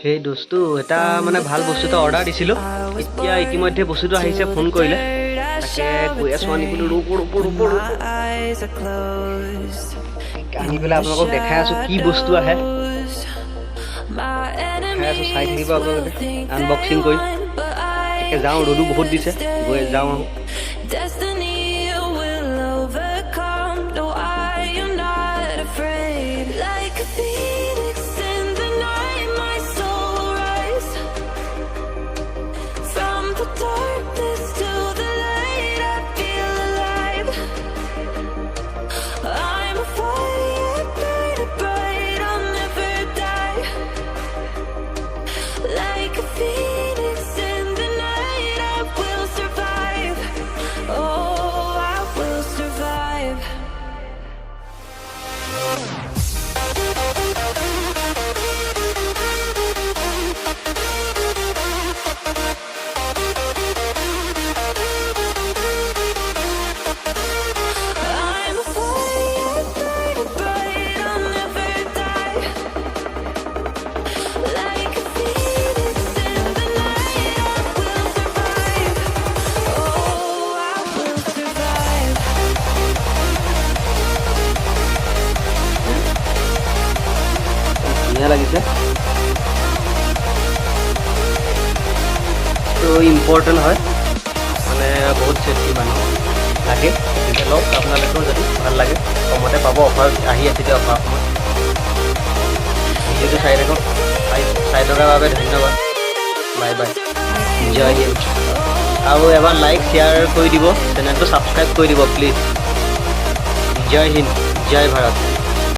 সেই দোস্তু এটা মানে ভাল বস্তু এটা অৰ্ডাৰ দিছিলোঁ এতিয়া ইতিমধ্যে বস্তুটো আহিছে ফোন কৰিলে তাকে কৈ আছোঁ আনিবলৈ ৰূপ আনি পেলাই আপোনালোকক দেখাই আছোঁ কি বস্তু আহে দেখাই আছোঁ চাই থাকিব আপোনালোকে আনবক্সিং কৰি তাকে যাওঁ ৰ'দো বহুত দিছে গৈ যাওঁ আহোঁ লাগিছে তো ইম্পৰ্টেণ্ট হয় মানে বহুত চেফটি মানুহ লাগে তেতিয়া লওক আপোনালোকেও যদি ভাল লাগে কমতে পাব অফাৰ আহি আছে এতিয়া অফাৰ সময়ত ভিডিঅ'টো চাই থাকক চাই থকাৰ বাবে ধন্যবাদ বাই বাই জয় হিন্দ আৰু এবাৰ লাইক শ্বেয়াৰ কৰি দিব চেনেলটো ছাবস্ক্ৰাইব কৰি দিব প্লিজ জয় হিন্দ জয় ভাৰত